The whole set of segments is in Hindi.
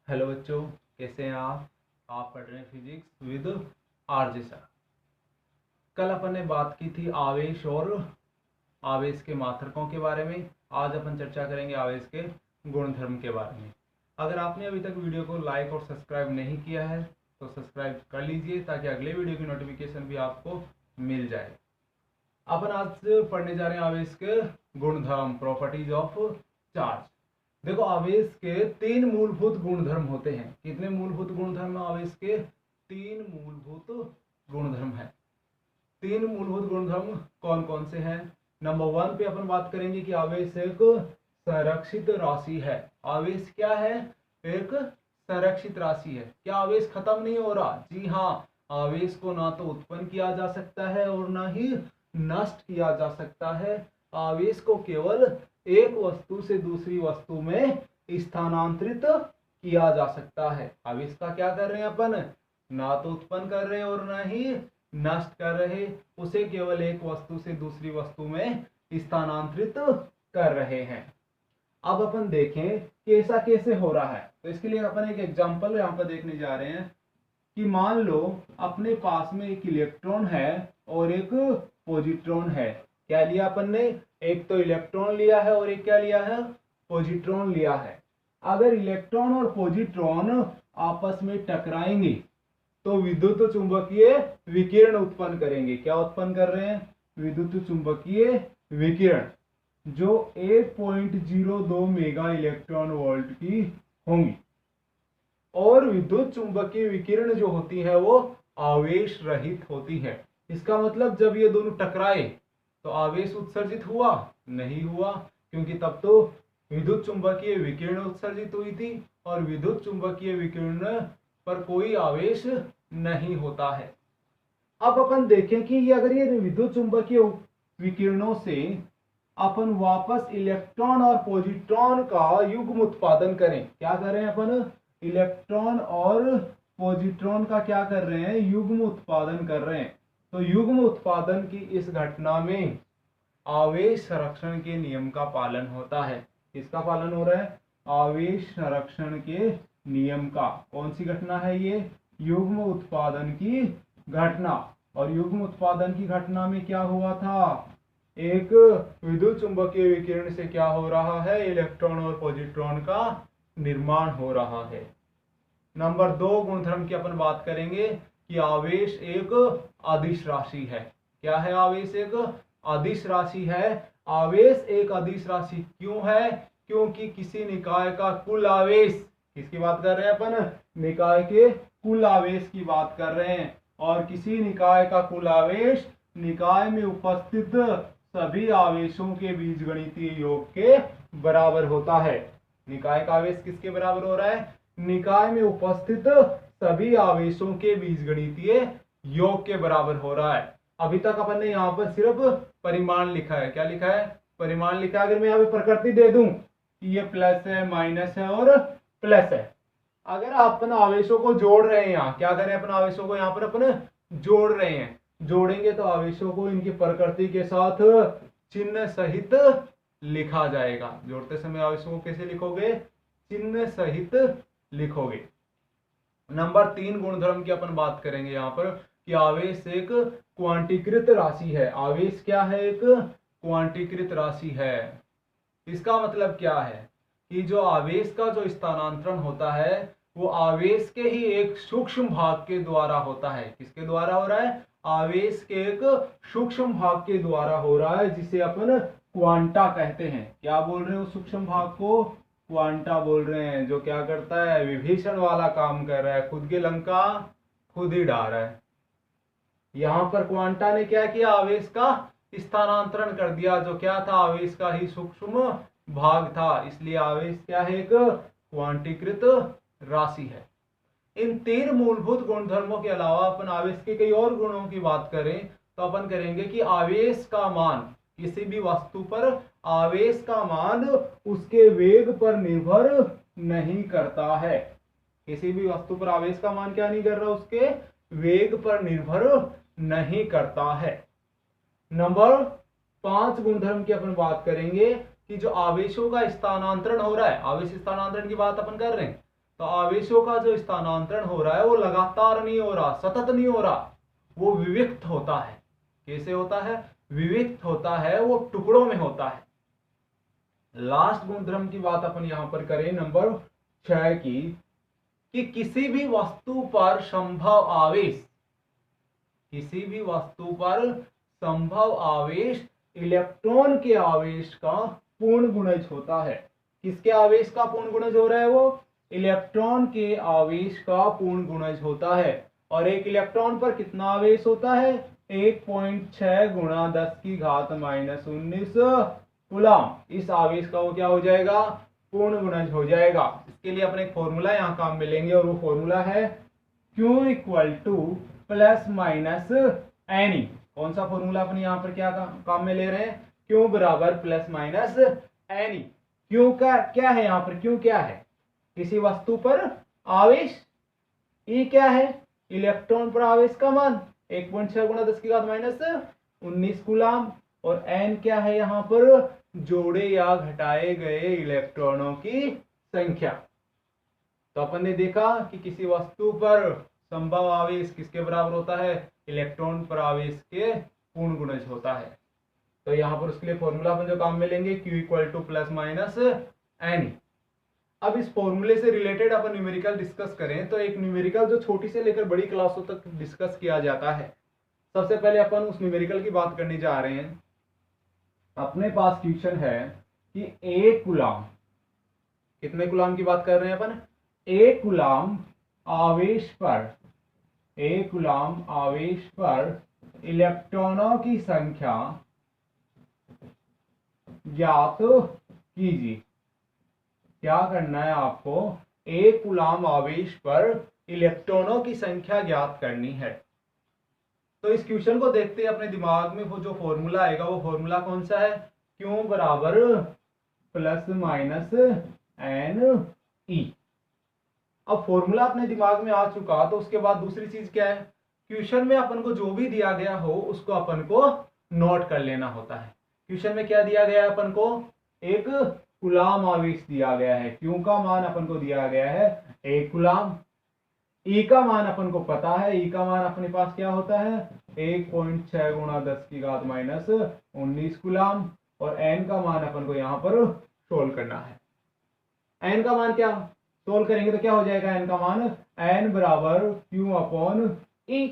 हेलो बच्चों, कैसे हैं आप पढ़ रहे हैं फिजिक्स विद आरजे सर। कल अपन ने बात की थी आवेश और आवेश के मात्रकों के बारे में। आज अपन चर्चा करेंगे आवेश के गुणधर्म के बारे में। अगर आपने अभी तक वीडियो को लाइक और सब्सक्राइब नहीं किया है तो सब्सक्राइब कर लीजिए ताकि अगले वीडियो की नोटिफिकेशन भी आपको मिल जाए। अपन आज पढ़ने जा रहे हैं आवेश के गुणधर्म, प्रॉपर्टीज ऑफ चार्ज। देखो, आवेश के तीन मूलभूत गुणधर्म होते हैं। कितने मूलभूत गुणधर्म है आवेश के? तीन मूलभूत गुणधर्म है। तीन मूलभूत गुणधर्म कौन कौन से हैं? नंबर 1 पे अपन बात करेंगे कि आवेश एक संरक्षित राशि है। आवेश क्या है? एक संरक्षित राशि है। क्या आवेश खत्म नहीं हो रहा? जी हाँ, आवेश को ना तो उत्पन्न किया जा सकता है और ना ही नष्ट किया जा सकता है। आवेश को केवल एक वस्तु से दूसरी वस्तु में स्थानांतरित किया जा सकता है। आवेश का क्या कर रहे हैं अपन? ना तो उत्पन्न कर रहे और ना ही नष्ट कर रहे, उसे केवल एक वस्तु से दूसरी वस्तु में स्थानांतरित कर रहे हैं। अब अपन देखें कि ऐसा कैसे हो रहा है। तो इसके लिए अपन एक एग्जांपल यहाँ पर देखने जा रहे हैं कि मान लो अपने पास में एक इलेक्ट्रॉन है और एक पॉजिट्रॉन है। क्या लिया अपन ने? एक तो इलेक्ट्रॉन लिया है और एक क्या लिया है? पॉजिट्रॉन लिया है। अगर इलेक्ट्रॉन और पॉजिट्रॉन आपस में टकराएंगे तो विद्युत चुंबकीय विकिरण उत्पन्न करेंगे। क्या उत्पन्न कर रहे हैं? विद्युत चुंबकीय विकिरण, जो 1.02 मेगा इलेक्ट्रॉन वोल्ट की होंगी। और विद्युत चुंबकीय विकिरण जो होती है वो आवेश रहित होती है। इसका मतलब जब ये दोनों टकराए तो आवेश उत्सर्जित हुआ? नहीं हुआ, क्योंकि तब तो विद्युत चुंबकीय विकिरण उत्सर्जित हुई थी और विद्युत चुंबकीय विकिरण पर कोई आवेश नहीं होता है। अब अपन देखें कि ये अगर ये विद्युत चुंबकीय विकिरणों से अपन वापस इलेक्ट्रॉन और पॉजिट्रॉन का युग्म उत्पादन करें। क्या करें अपन? इलेक्ट्रॉन और पॉजिट्रॉन का क्या कर रहे हैं? युग्म उत्पादन कर रहे हैं। तो युग्म उत्पादन की इस घटना में आवेश संरक्षण के नियम का पालन होता है। किसका पालन हो रहा है? आवेश संरक्षण के नियम का। कौन सी घटना है ये? युग्म उत्पादन की घटना। और युग्म उत्पादन की घटना में क्या हुआ था? एक विद्युत चुंबकीय विकिरण से क्या हो रहा है? इलेक्ट्रॉन और पॉजिट्रॉन का निर्माण हो रहा है। नंबर 2 गुणधर्म की अपन बात करेंगे कि आवेश एक अदिश राशि है। क्या है? आवेश एक अदिश राशि है। आवेश एक अदिश राशि क्यों है? क्योंकि किसी निकाय का कुल आवेश, किसकी बात कर रहे हैं अपन? निकाय के कुल आवेश की बात कर रहे हैं। और किसी निकाय का कुल आवेश निकाय में उपस्थित सभी आवेशों के बीजगणितीय योग के बराबर होता है। निकाय का आवेश किसके बराबर हो रहा है? निकाय में उपस्थित सभी आवेशों के बीजगणितीय योग के बराबर हो रहा है। अभी तक अपन ने यहाँ पर सिर्फ परिमाण लिखा है। क्या लिखा है? परिमाण लिखा है। अगर मैं यहाँ पे प्रकृति दे दूं कि ये प्लस है, माइनस है और प्लस है। अगर अपन आवेशों को जोड़ रहे हैं, यहाँ क्या करें? अपन आवेशों को यहाँ पर अपन जोड़ रहे हैं। जोड़ेंगे तो आवेशों को इनकी प्रकृति के साथ चिन्ह सहित लिखा जाएगा। जोड़ते समय आवेशों को कैसे लिखोगे? चिन्ह सहित लिखोगे। नंबर 3 गुणधर्म की अपन बात करेंगे यहाँ पर कि आवेश एक क्वांटीकृत राशि है। आवेश क्या है? एक क्वांटीकृत राशि है। इसका मतलब क्या है कि जो आवेश का जो स्थानांतरण होता है वो आवेश के ही एक सूक्ष्म भाग के द्वारा होता है। किसके द्वारा हो रहा है? आवेश के एक सूक्ष्म भाग के द्वारा हो रहा है, जिसे अपन क्वांटा कहते हैं। क्या बोल रहे हो? सूक्ष्म भाग को क्वांटा बोल रहे हैं। जो क्या करता है? विभीषण वाला काम कर रहा है, खुद की लंका खुद ही डा रहा है। यहां पर क्वांटा ने क्या किया? आवेश का स्थानांतरण कर दिया। जो क्या था? आवेश का ही सूक्ष्म भाग था। इसलिए आवेश क्या है? एक क्वांटीकृत राशि है। इन 3 मूलभूत गुणधर्मों के अलावा अपन आवेश के कई और गुणों की बात करें तो अपन करेंगे कि आवेश का मान, किसी भी वस्तु पर आवेश का मान उसके वेग पर निर्भर नहीं करता है। किसी भी वस्तु पर आवेश का मान क्या नहीं कर रहा? उसके वेग पर निर्भर नहीं करता है। नंबर 5 गुणधर्म की अपन बात करेंगे कि जो आवेशों का स्थानांतरण हो रहा है, आवेश स्थानांतरण की बात अपन कर रहे हैं, तो आवेशों का जो स्थानांतरण हो रहा है वो लगातार नहीं हो रहा, सतत नहीं हो रहा, वो विविक्त होता है। कैसे होता है? विविक्त होता है, वो टुकड़ों में होता है। लास्ट गुणधर्म की बात अपन यहां पर करें नंबर 6 की, कि किसी भी वस्तु पर संभव आवेश, किसी भी वस्तु पर संभव आवेश इलेक्ट्रॉन के आवेश का पूर्ण गुणज होता है। किसके आवेश का पूर्ण गुणज हो रहा है? वो इलेक्ट्रॉन के आवेश का पूर्ण गुणज होता है। और एक इलेक्ट्रॉन पर कितना आवेश होता है? 1.6 गुणा 10 की घात -19 कूलम। इस आवेश का वो क्या हो जाएगा? पूर्ण गुणज हो जाएगा। इसके लिए अपने एक फॉर्मूला यहाँ काम में लेंगे और वो फॉर्मूला है Q = plus minus n e. कौन सा फॉर्मूला अपन यहाँ पर क्या काम में ले रहे हैं? Q बराबर plus minus n e. Q का क्या है यहाँ पर? Q क्या है? किसी वस्तु पर आवेश। E क्या है? इलेक्ट्रॉन पर आवेश का मान 1.6 गुणा 10 की घात -19 कूलम। और n क्या है यहाँ पर? जोड़े या घटाए गए इलेक्ट्रॉनों की संख्या। तो अपन ने देखा कि किसी वस्तु पर संभव आवेश किसके बराबर होता है? इलेक्ट्रॉन पर आवेश के पूर्ण गुणज होता है। तो यहाँ पर उसके लिए फॉर्मूला अपन जो काम में लेंगे Q = प्लस माइनस एन। अब इस फॉर्मूले से रिलेटेड अपन न्यूमेरिकल डिस्कस करें तो एक न्यूमेरिकल जो छोटी से लेकर बड़ी क्लासों तक डिस्कस किया जाता है। सबसे पहले अपन उस न्यूमेरिकल की बात करने जा रहे हैं। अपने पास क्वेश्चन है कि 1 कूलम, कितने कूलम की बात कर रहे हैं अपन? 1 कूलम आवेश पर, 1 कूलम आवेश पर इलेक्ट्रॉनों की संख्या ज्ञात कीजिए। क्या करना है आपको? 1 कूलम आवेश पर इलेक्ट्रॉनों की संख्या ज्ञात करनी है। तो इस क्वेश्चन को देखते ही अपने दिमाग में वो जो फॉर्मूला आएगा वो फॉर्मूला कौन सा है? Q बराबर प्लस माइनस एन ई। अब फॉर्मूला अपने दिमाग में आ चुका तो उसके बाद दूसरी चीज क्या है? क्वेश्चन में अपन को जो भी दिया गया हो उसको अपन को नोट कर लेना होता है। क्वेश्चन में क्या दिया गया है अपन को? 1 कूलम आवेश दिया गया है। Q का मान अपन को दिया गया है 1 कूलम। E का मान अपन को पता है। E का मान अपने पास क्या होता है? 1.6 गुणा 10 की घात -19 कूलम। और n का मान अपन को यहाँ पर सोल्व करना है। n का मान क्या सोल्व करेंगे तो क्या हो जाएगा? n का मान n बराबर Q/E।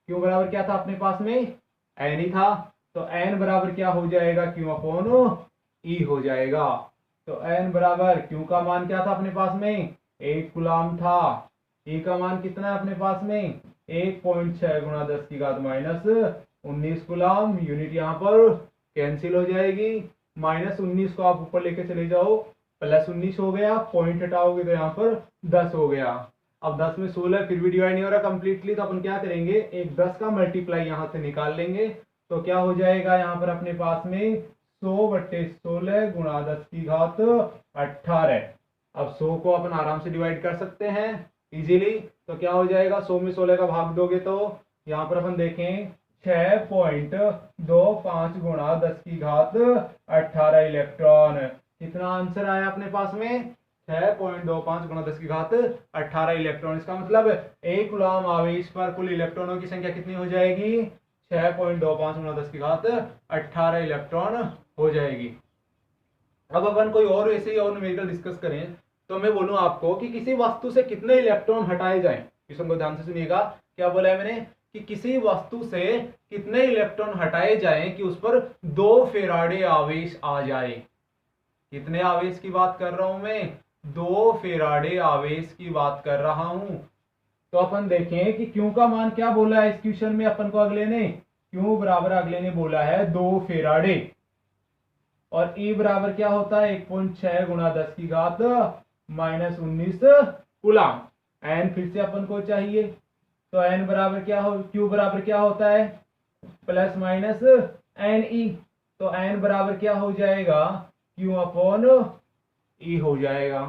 Q बराबर क्या था अपने पास में? n ही था। तो n बराबर क्या हो जाएगा? Q/E हो जाएगा। तो n बराबर Q का मान क्या था अपने पास में? 1 कूलम था। E का मान कितना है अपने पास में? 1.6 गुणा 10 की घात -19 कूलम। यूनिट यहाँ पर कैंसिल हो जाएगी। -19 को आप ऊपर लेके चले जाओ, +19 हो गया। पॉइंट हटाओगे तो यहाँ पर 10 हो गया। अब 10 में 16 फिर भी डिवाइड नहीं हो रहा कंप्लीटली, तो अपन क्या करेंगे? एक 10 का मल्टीप्लाई यहाँ से निकाल लेंगे। तो क्या हो जाएगा यहाँ पर अपने पास में? 100/16 गुणा 10 की घात 18। अब 100 को अपन आराम से डिवाइड कर सकते हैं इजीली। तो क्या हो जाएगा? 100 में 16 का भाग दोगे तो यहाँ पर अपन देखें 6.25 गुणा 10 की घात 18 इलेक्ट्रॉन। कितना आंसर आया अपने पास में? 6.25 गुणा 10 की घात 18 इलेक्ट्रॉन। इसका मतलब 1 कूलम आवेश पर कुल इलेक्ट्रॉनों की संख्या कितनी हो जाएगी? 6.25 गुणा 10 की घात 18 इलेक्ट्रॉन हो जाएगी। अब अपन कोई और ऐसे ही और न्यूमेरिकल डिस्कस करें तो मैं बोलूं आपको कि किसी वस्तु से कितने इलेक्ट्रॉन हटाए जाएं। क्वेश्चन को ध्यान से सुनिएगा। क्या बोला है मैंने? कि किसी वस्तु से कितने इलेक्ट्रॉन हटाए जाएं कि उस पर 2 फेराडे आवेश आ जाए। कितने आवेश की बात कर रहा हूं मैं? 2 फेराडे आवेश की बात कर रहा हूं। तो अपन देखें कि Q का मान क्या बोला है इस क्वेश्चन में अपन को अगले ने? Q बराबर अगले ने बोला है 2 फेराडे। और E बराबर क्या होता है? 1.6 गुणा 10 की घात -19 कूलम। n फिर से अपन को चाहिए। तो n बराबर क्या हो? Q बराबर क्या होता है? Plus minus n e. तो n बराबर क्या हो जाएगा? Q/E हो जाएगा।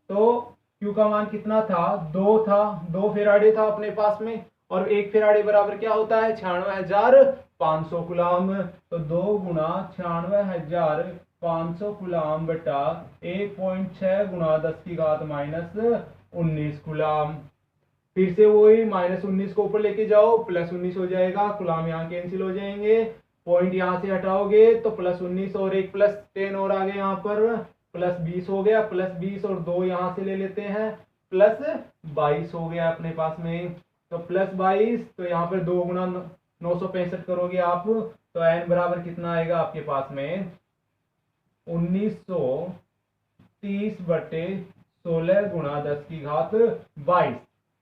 तो Q का मान कितना था? 2 था। 2 फेराडे था अपने पास में। और 1 फेराडे बराबर क्या होता है? 96,500 कूलम। तो 2 गुणा 96,000 500 कूलाम बटा 1.6 गुणा 10 की घात माइनस 19 कूलाम। फिर से वही -19 को ऊपर लेके जाओ, +19 हो जाएगा, कूलाम यहाँ कैंसिल हो जाएंगे, पॉइंट यहाँ से हटाओगे तो +19 और एक +10 और आ गए, यहाँ पर +20 हो गया, +20 और 2 यहाँ से ले लेते हैं, +22 हो गया अपने पास में। तो +22, तो यहाँ पर 2 गुना 965 करोगे आप, तो n बराबर कितना आएगा आपके पास में 1930 बटे 16 गुणा 10 की घात 22।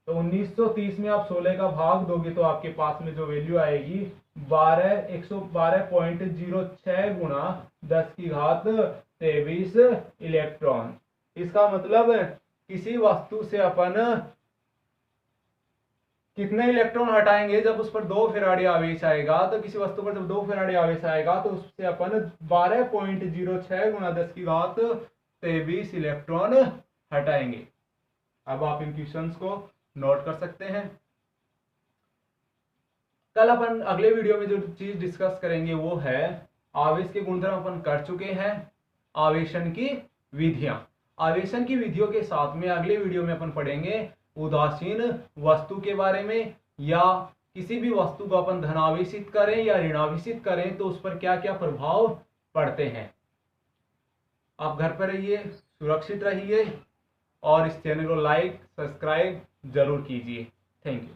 तो 1930 में आप 16 का भाग दोगे तो आपके पास में जो वैल्यू आएगी 112.06 गुणा 10 की घात 23 इलेक्ट्रॉन। इसका मतलब किसी वस्तु से अपन कितने इलेक्ट्रॉन हटाएंगे, जब उस पर 2 फेराडे आवेश आएगा, तो किसी वस्तु पर जब 2 फेराडे आवेश आएगा तो उससे अपन 12.06 गुणा 10 की घात 23 इलेक्ट्रॉन हटाएंगे। अब आप इन क्वेश्चंस को नोट कर सकते हैं। कल अपन अगले वीडियो में जो चीज डिस्कस करेंगे वो है आवेश के गुणधर्म अपन कर चुके हैं, आवेशन की विधियां। आवेशन की विधियों के साथ में अगले वीडियो में अपन पढ़ेंगे उदासीन वस्तु के बारे में, या किसी भी वस्तु को अपन धनावेशित करें या ऋणावेशित करें तो उस पर क्या क्या प्रभाव पड़ते हैं। आप घर पर रहिए, सुरक्षित रहिए और इस चैनल को लाइक सब्सक्राइब जरूर कीजिए। Thank you.